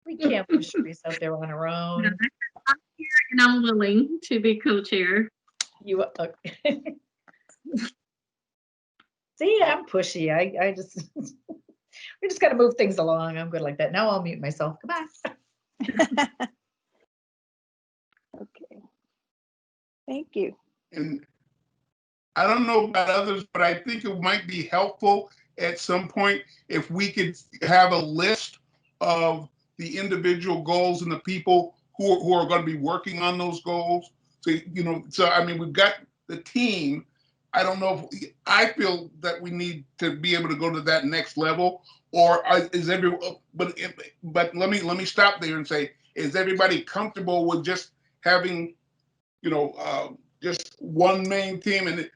We can't push Sharice out there on her own. I'm here and I'm willing to be co-chair. You see, I'm pushy. I just we just gotta move things along. I'm good like that. Now I'll mute myself. Goodbye. Okay. Thank you. And I don't know about others, but I think it might be helpful at some point if we could have a list of the individual goals and the people who are going to be working on those goals. So, so I mean, we've got the team. I don't know if I feel that we need to be able to go to that next level, or is everyone? But let me stop there and say, is everybody comfortable with just having, just one main team and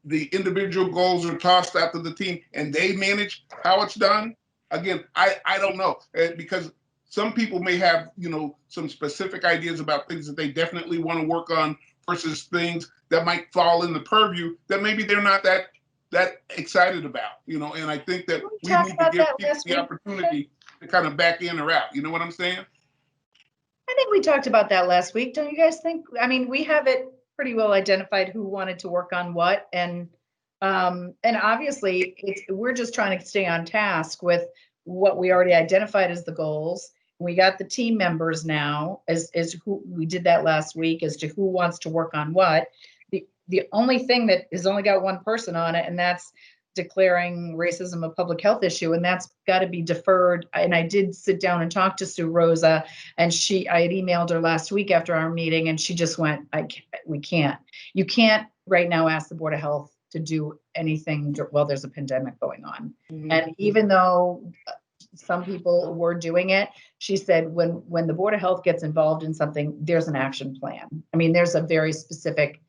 the individual goals are tossed out to the team and they manage how it's done? Again, I don't know, because some people may have, some specific ideas about things that they definitely want to work on versus things that might fall in the purview that maybe they're not that excited about, and I think that we need to give people the opportunity to kind of back in or out. You know what I'm saying? I think we talked about that last week. Don't you guys think? I mean, we have it pretty well identified who wanted to work on what, and obviously we're just trying to stay on task with what we already identified as the goals. We got the team members now as who we did that last week as to who wants to work on what. The only thing that has only got one person on it, and that's declaring racism a public health issue, and that's got to be deferred. And I did sit down and talk to Sue Rosa, and I had emailed her last week after our meeting, and she just went, we can't. You can't right now ask the Board of Health to do anything while there's a pandemic going on. Mm-hmm. And even though some people were doing it, she said when the Board of Health gets involved in something, there's an action plan. I mean, there's a very specific,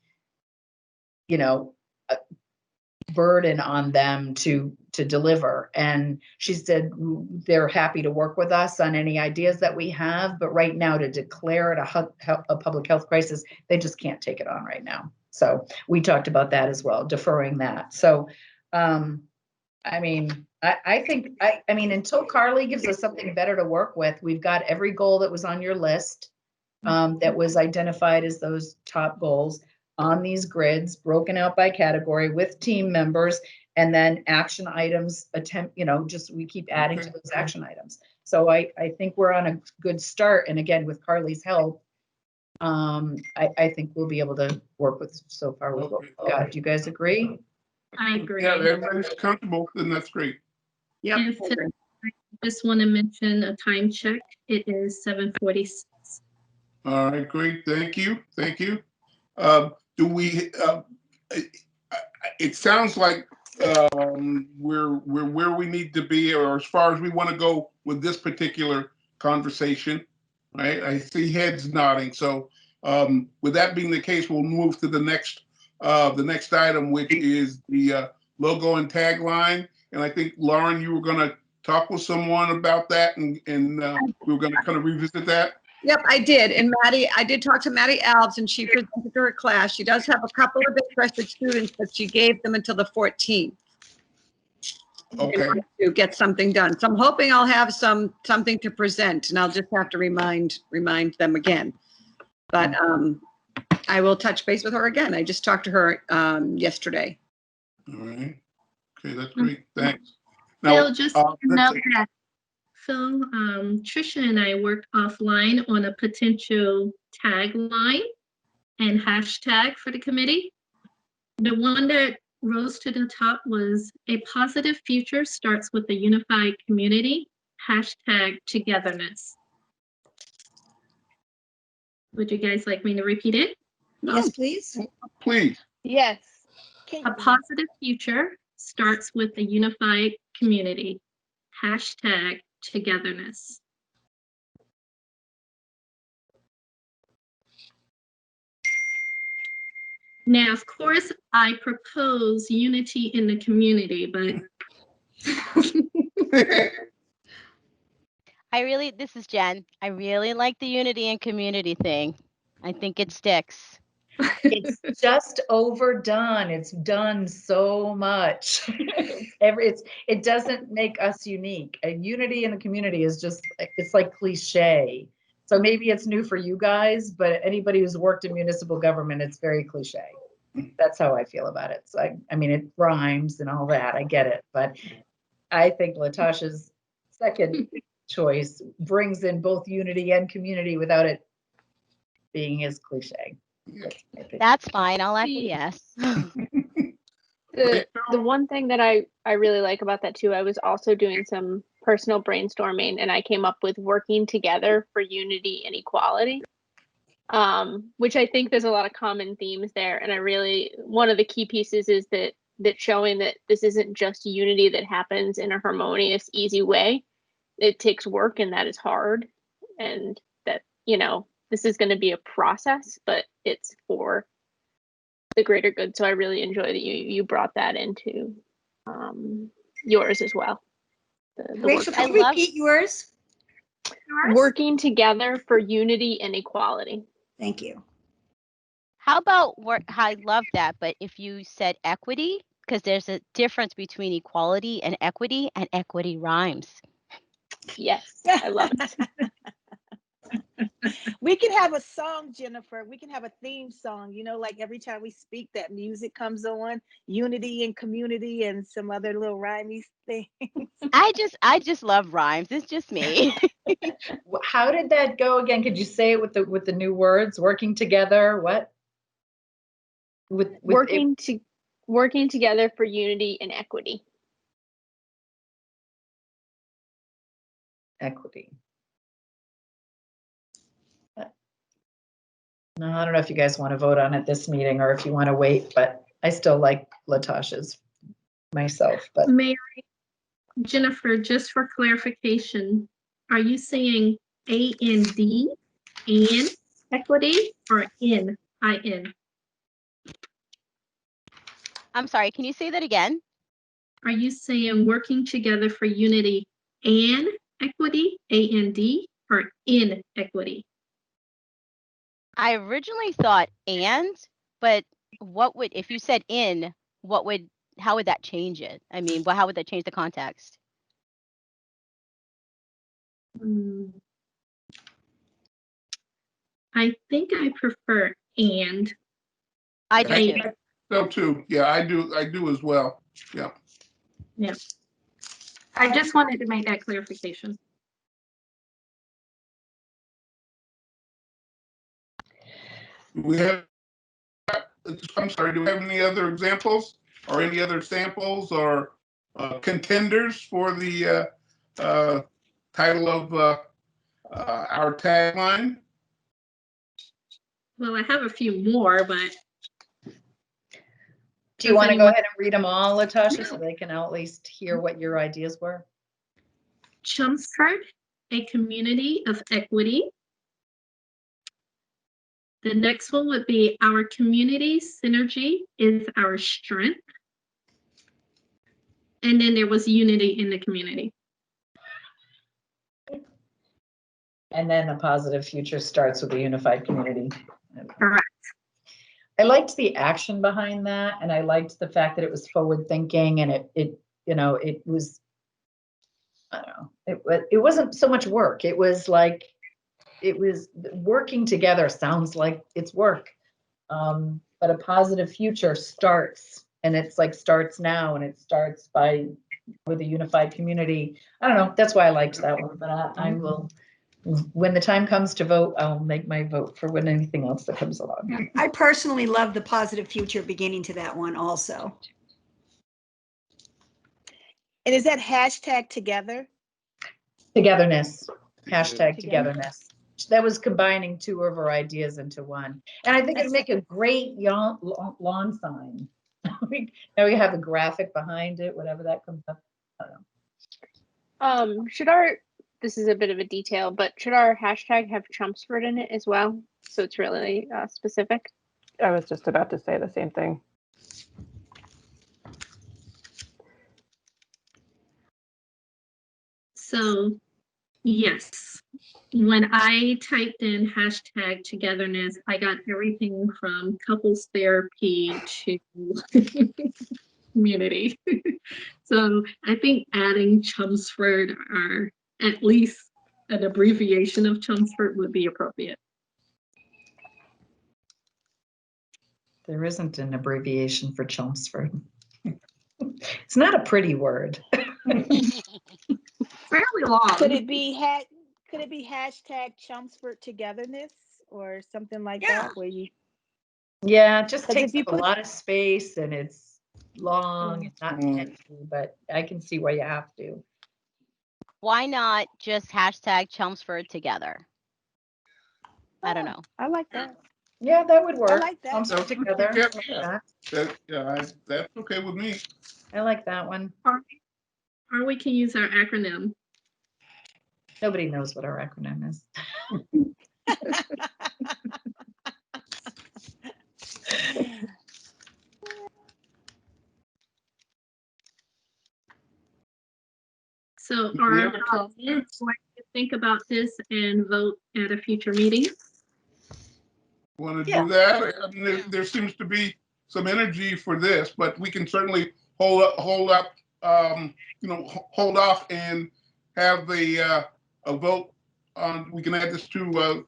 burden on them to deliver. And she said they're happy to work with us on any ideas that we have, but right now to declare it a public health crisis, they just can't take it on right now. So we talked about that as well, deferring that. So I mean, I think until Carly gives us something better to work with, we've got every goal that was on your list that was identified as those top goals on these grids, broken out by category with team members, and then action items we keep adding to those action items. So I think we're on a good start. And again, with Carly's help, I think we'll be able to work with so far with what we've got. Do you guys agree? I agree. Yeah, everybody's comfortable, then that's great. Yeah. I just want to mention a time check. It is 7:46. All right, great. Thank you. Do we? It sounds like we're where we need to be, or as far as we want to go with this particular conversation. Right? I see heads nodding. So, with that being the case, we'll move to the next item, which is the logo and tagline. And I think Lauren, you were going to talk with someone about that, and we were going to kind of revisit that. Yep, I did. And Maddie, I did talk to Maddie Alves, and she presented to her class. She does have a couple of interested students, but she gave them until the 14th. Okay. To get something done. So I'm hoping I'll have something to present, and I'll just have to remind them again. But I will touch base with her again. I just talked to her yesterday. All right. Okay, that's great. Thanks. Now, Phil, just note that Phil, Trisha and I worked offline on a potential tagline and hashtag for the committee. The one that rose to the top was a positive future starts with a unified community, #togetherness. Would you guys like me to repeat it? Yes, please. Please. Yes. A positive future starts with a unified community, #togetherness. Now, of course, I propose unity in the community, but this is Jen. I really like the unity and community thing. I think it sticks. It's just overdone. It's done so much. It doesn't make us unique. A unity in the community is just, it's like cliche. So maybe it's new for you guys, but anybody who's worked in municipal government, it's very cliche. That's how I feel about it. So I mean, it rhymes and all that. I get it, but I think Latasha's second choice brings in both unity and community without it being as cliche. That's fine. I'll acquiesce. The one thing that I really like about that too, I was also doing some personal brainstorming and I came up with working together for unity and equality, which I think there's a lot of common themes there. And one of the key pieces is that showing that this isn't just unity that happens in a harmonious, easy way. It takes work and that is hard. And that, this is going to be a process, but it's for the greater good. So I really enjoy that you brought that into yours as well. Rachel, can you repeat yours? Working together for unity and equality. Thank you. How about work? I love that, but if you said equity, because there's a difference between equality and equity rhymes. Yes, I love it. We can have a song, Jennifer. We can have a theme song, like every time we speak, that music comes on, unity and community and some other little rhymey things. I just love rhymes. It's just me. How did that go again? Could you say it with the new words? Working together, what? Working together for unity and equity. Equity. No, I don't know if you guys want to vote on it this meeting or if you want to wait, but I still like Latasha's myself. But Jennifer, just for clarification, are you saying A and D and equity or in? I'm sorry, can you say that again? Are you saying working together for unity and equity, A and D, or in equity? I originally thought but if you said in, how would that change it? I mean, how would that change the context? I think I prefer and. I do too. So too. Yeah, I do as well. Yeah. Yeah. I just wanted to make that clarification. I'm sorry, do we have any other examples or any other samples or contenders for the title of our tagline? Well, I have a few more, but. Do you want to go ahead and read them all, Latasha, so they can at least hear what your ideas were? Chelmsford, a community of equity. The next one would be our community synergy is our strength. And then there was unity in the community. And then a positive future starts with a unified community. Correct. I liked the action behind that, and I liked the fact that it was forward thinking, and it was, I don't know, it wasn't so much work. It was working together sounds like it's work. But a positive future starts, and it's like starts now, and it starts with a unified community. I don't know. That's why I liked that one, but I will. When the time comes to vote, I'll make my vote for anything else that comes along. I personally love the positive future beginning to that one also. And is that hashtag together? Togetherness, hashtag Together. togetherness. That was combining two of our ideas into one. And I think it'd make a great lawn sign. Now we have a graphic behind it, whatever that comes up. I don't know. This is a bit of a detail, but should our hashtag have Chelmsford in it as well? So it's really specific. I was just about to say the same thing. So, yes, when I typed in hashtag togetherness, I got everything from couples therapy to community. So I think adding Chelmsford or at least an abbreviation of Chelmsford would be appropriate. There isn't an abbreviation for Chelmsford. It's not a pretty word. Fairly long. Could it be hashtag Chelmsford togetherness or something like that? Where you Yeah, it just 'Cause takes if you up a put- lot of space and it's long and not catchy, but I can see why you have to. Why not just hashtag Chelmsford together? I don't know. I like that. Yeah, that would work. I like that. Chelmsford together. I like that. That's okay with me. I like that one. Or we can use our acronym. Nobody knows what our acronym is. So Any are other comments? going to think about this and vote at a future meeting? Want to Yeah. do that? I mean, there seems to be some energy for this, but we can certainly hold off and have a vote on. We can add this to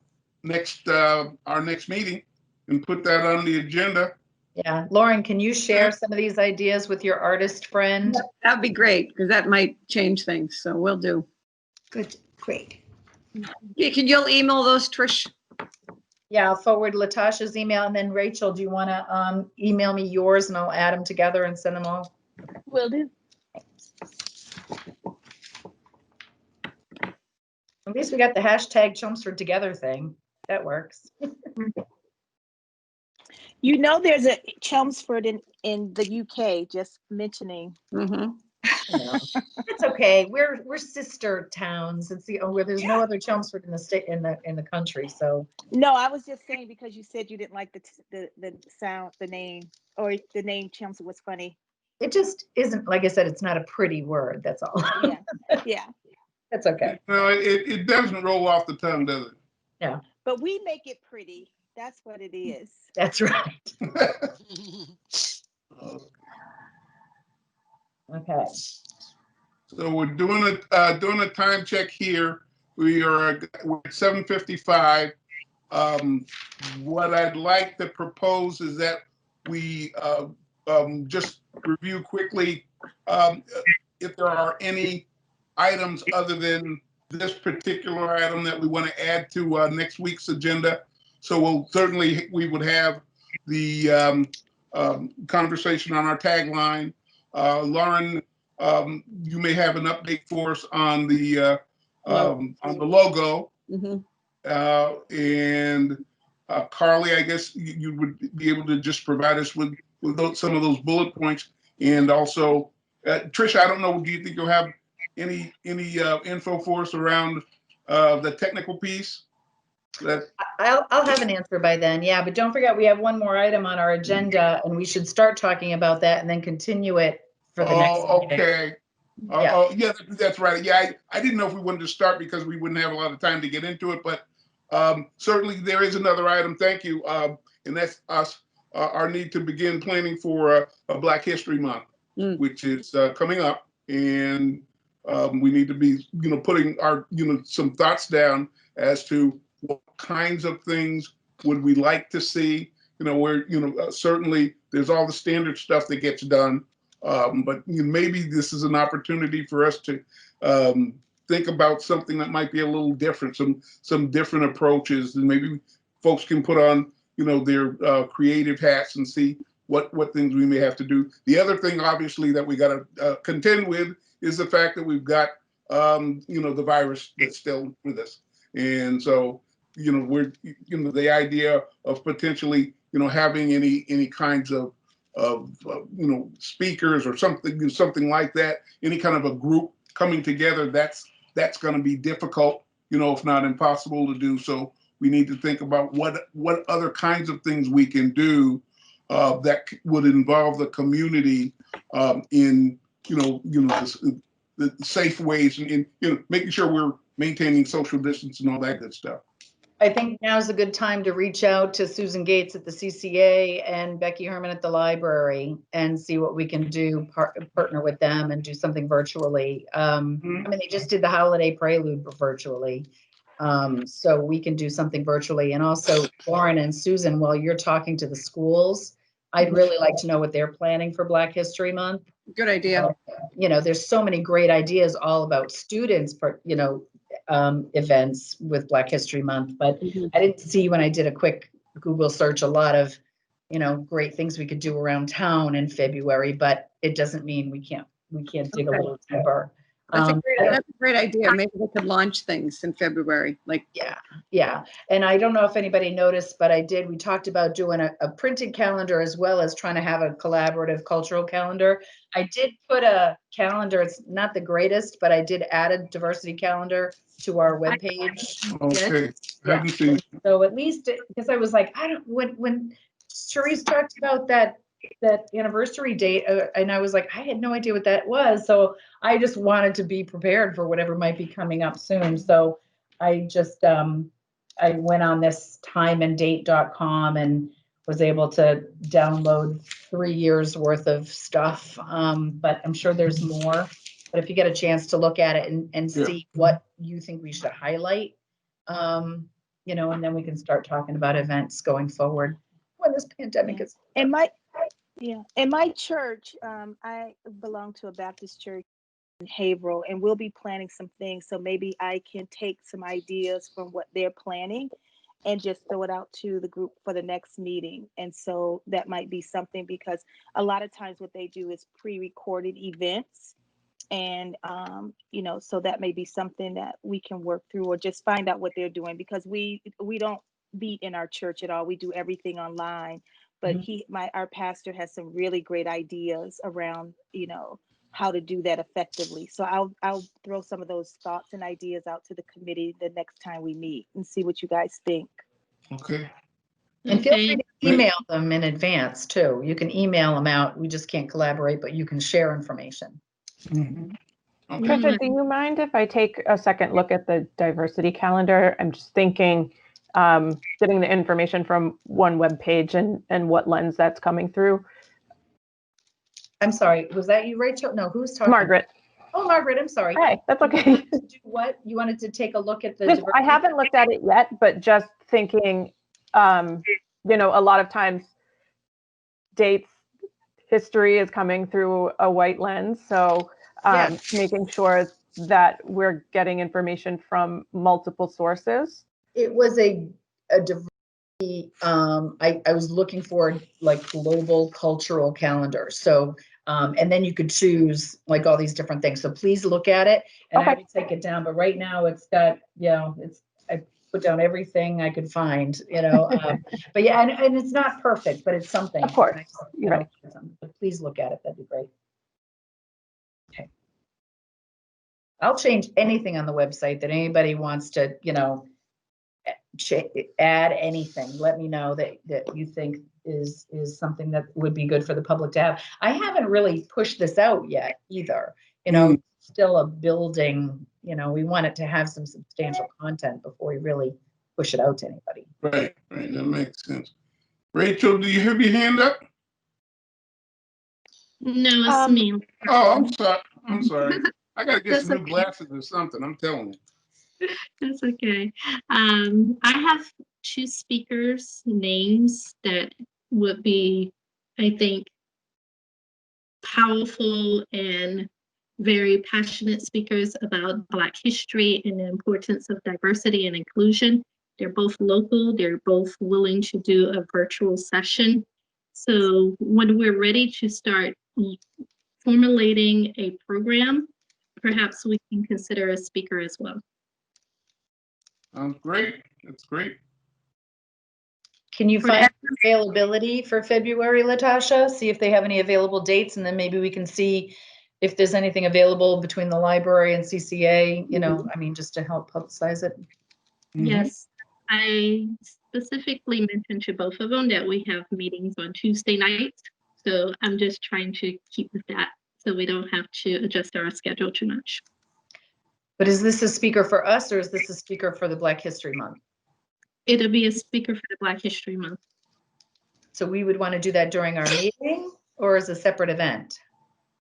our next meeting and put that on the agenda. Yeah, Lauren, can you share some of these ideas with your artist friend? That'd be great, because that might change things, so we'll do. Good, great. You'll email those, Trish? Yeah, I'll forward Latasha's email, and then Rachel, do you want to email me yours and I'll add them together and send them all? Will do. At least we got the hashtag Chelmsford together thing. That works. You know, there's a Chelmsford in the UK. Just mentioning. Mm-hmm. It's okay. We're sister towns. It's where there's no other Chelmsford in the state in the country. So No, I was just saying because you said you didn't like the sound, the name, or the name Chelmsford was funny. it just isn't. Like I said, it's not a pretty word. That's all. Yeah, yeah. That's okay. No, it doesn't roll off the tongue, does it? Yeah, But we make it pretty. That's what it is. that's right. Okay. So we're doing a time check here. We're at 7:55. What I'd like to propose is that we just review quickly if there are any items other than this particular item that we want to add to next week's agenda. So we would have the conversation on our tagline. Lauren, you may have an update for us on the logo. Mm-hmm. And Carly, I guess you would be able to just provide us with some of those bullet points. And also, Tricia, I don't know, do you think you'll have any info for us around the technical piece? I'll have an answer by then. Yeah, but don't forget we have one more item on our agenda, and we should start talking about that and then continue it for the next meeting. Okay. Yeah, that's right. Yeah, I didn't know if we wanted to start because we wouldn't have a lot of time to get into it, but certainly there is another item. Thank you. And that's us, our need to begin planning for a Black History Month, which is coming up. And we need to be, putting our, some thoughts down as to what kinds of things would we like to see, where, certainly there's all the standard stuff that gets done. But maybe this is an opportunity for us to think about something that might be a little different, some different approaches, and maybe folks can put on, their creative hats and see what things we may have to do. The other thing, obviously, that we got to contend with is the fact that we've got, the virus that's still with us. And so, the idea of potentially, having any kinds of speakers or something like that, any kind of a group coming together, that's going to be difficult, if not impossible to do. So we need to think about what other kinds of things we can do that would involve the community in the safe ways and making sure we're maintaining social distance and all that good stuff. I think now's a good time to reach out to Susan Gates at the CCA and Becky Herman at the library and see what we can do, partner with them and do something virtually. I mean, they just did the holiday prelude virtually. So we can do something virtually. And also, Lauren and Susan, while you're talking to the schools, I'd really like to know what they're planning for Black History Month. Good idea. There's so many great ideas all about students, events with Black History Month, but I didn't see, when I did a quick Google search, a lot of, great things we could do around town in February, but it doesn't mean we can't dig a little deeper. That's a great idea. Maybe we could launch things in February. Yeah. And I don't know if anybody noticed, but we talked about doing a printed calendar as well as trying to have a collaborative cultural calendar. I did put a calendar. It's not the greatest, but I did add a diversity calendar to our webpage. Okay. Yeah. So at least, because I was like, when Cherise talked about that anniversary date, and I was like, I had no idea what that was. So I just wanted to be prepared for whatever might be coming up soon. So I just, I went on this timeanddate.com and was able to download 3 years worth of stuff. But I'm sure there's more. But if you get a chance to look at it and see what you think we should highlight, and then we can start talking about events going forward when this pandemic is. In my church, I belong to a Baptist church in Haverhill, and we'll be planning some things. So maybe I can take some ideas from what they're planning and just throw it out to the group for the next meeting. And so that might be something, because a lot of times what they do is pre-recorded events. And, so that may be something that we can work through, or just find out what they're doing, because we don't meet in our church at all. We do everything online. But our pastor has some really great ideas around, how to do that effectively. So I'll throw some of those thoughts and ideas out to the committee the next time we meet and see what you guys think. Okay. And feel free to email them in advance too. You can email them out. We just can't collaborate, but you can share information. Okay. Trisha, do you mind if I take a second look at the diversity calendar? I'm just thinking, getting the information from one web page and what lens that's coming through. I'm sorry, was that you, Rachel? No, who's talking? Margaret. Oh, Margaret, I'm sorry. Hey, that's okay. You wanted to do what? You wanted to take a look at the I haven't looked at it yet, but just thinking, a lot of times dates, history is coming through a white lens. So making sure that we're getting information from multiple sources. It was a diversity, I was looking for like global cultural calendar. So, and then you could choose like all these different things. So please look at it, and I will take it down. But right now it's got, I put down everything I could find, but yeah, and it's not perfect, but it's something. Of course, you're right. But please look at it. That'd be great. Okay. I'll change anything on the website that anybody wants to, add anything. Let me know that you think is something that would be good for the public to have. I haven't really pushed this out yet either. Still a building. We want it to have some substantial content before we really push it out to anybody. Right. That makes sense. Rachel, do you have your hand up? No, it's me. Oh, I'm sorry. I gotta get some new glasses or something. I'm telling you. That's okay. I have 2 speakers' names that would be, I think, powerful and very passionate speakers about Black history and the importance of diversity and inclusion. They're both local. They're both willing to do a virtual session. So when we're ready to start formulating a program, perhaps we can consider a speaker as well. Sounds great. That's great. Can you For find that- availability for February, Latasha? See if they have any available dates, and then maybe we can see if there's anything available between the library and CCA, you know, I mean, just to help publicize it. Yes, I specifically mentioned to both of them that we have meetings on Tuesday nights. So I'm just trying to keep with that so we don't have to adjust our schedule too much. But is this a speaker for us, or is this a speaker for the Black History Month? It'll be a speaker for the Black History Month. So we would want to do that during our meeting, or as a separate event?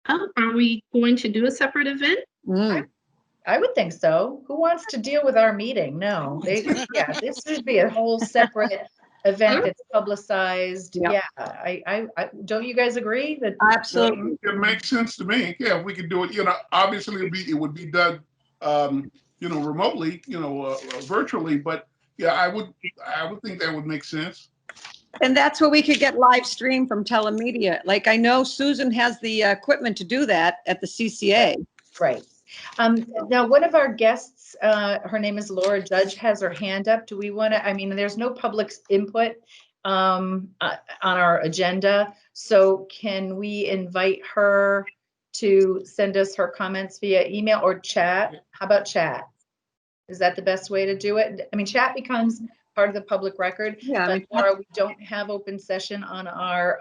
Are we going to do a separate event? I would think so. Who wants to deal with our meeting? No, yeah, this should be a whole separate event that's publicized. Yep. Yeah, I don't you guys agree that? Absolutely. It makes sense to me. Yeah, we could do it. You know, obviously it would be done, you know, remotely, you know, virtually. But yeah, I would think that would make sense. And that's where we could get live stream from telemedia. Like I know Susan has the equipment to do that at the CCA. Right. Now, one of our guests, her name is Laura Judge, has her hand up. Do we want to, I mean, there's no public input on our agenda. So can we invite her to send us her comments via email or chat? How about chat? Is that the best way to do it? I mean, chat becomes part of the public record. Yeah, I mean, but Laura, we don't have open session on our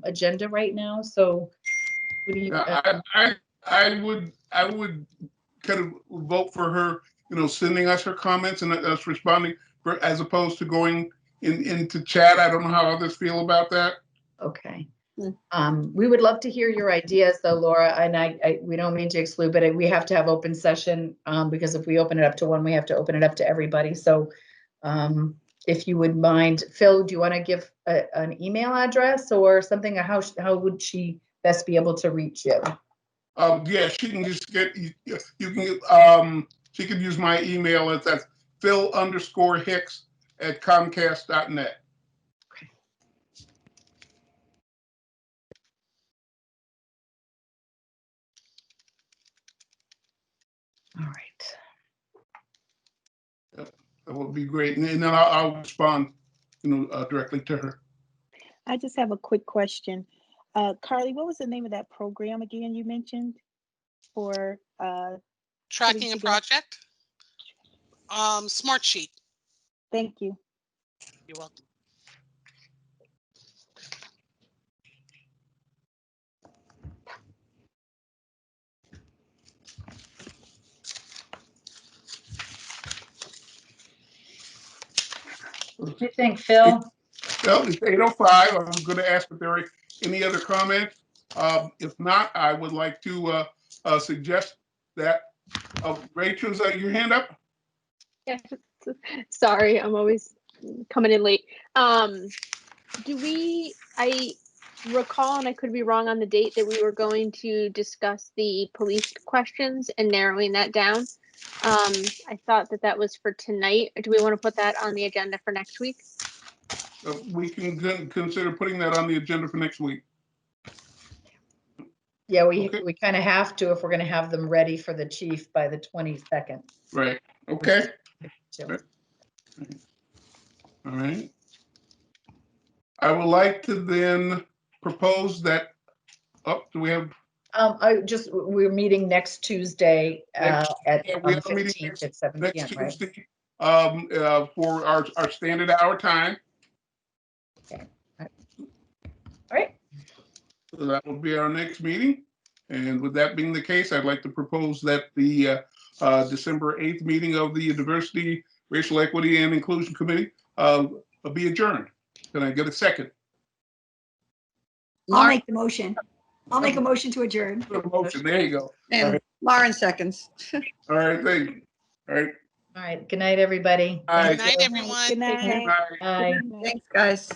agenda right now. So what do you? I would kind of vote for her, you know, sending us her comments and us responding, for, as opposed to going into chat. I don't know how others feel about that. Okay. We would love to hear your ideas though, Laura, and we don't mean to exclude, but we have to have open session because if we open it up to one, we have to open it up to everybody. So if you would mind, Phil, do you want to give an email address or something? How would she best be able to reach you? Yeah, she can just get, you can, she can use my email. That's phil_hicks@comcast.net. Okay. All right. That would be great. And then I'll respond, you know, directly to her. I just have a quick question. Carly, what was the name of that program again you mentioned for Tracking a project? Smart Sheet. Thank you. You're welcome. What do you think, Phil? Well, it's 8:05. I'm going to ask if there are any other comments. If not, I would like to suggest that Rachel's your hand up. Yes. Sorry, I'm always coming in late. I recall, and I could be wrong on the date, that we were going to discuss the police questions and narrowing that down. I thought that was for tonight. Do we want to put that on the agenda for next week? We can consider putting that on the agenda for next week. Yeah, we kind of have to if we're going to have them ready for the chief by the 22nd. Right. Okay. All right. I would like to then propose that. Oh, do we have? We're meeting next Tuesday on the 15th at 7 next p.m. Tuesday, right? For our standard hour time. Okay. All right. So that will be our next meeting. And with that being the case, I'd like to propose that the December 8th meeting of the Diversity, Racial Equity, and Inclusion Committee be adjourned. Can I get a second? I'll make the motion. I'll make a motion to adjourn. Motion. There you go. And all right. Lauren seconds. All right. Thank you. All right. All right. Good night, everybody. All right. Good night, everyone. Good night. Bye. Bye. Thanks, guys.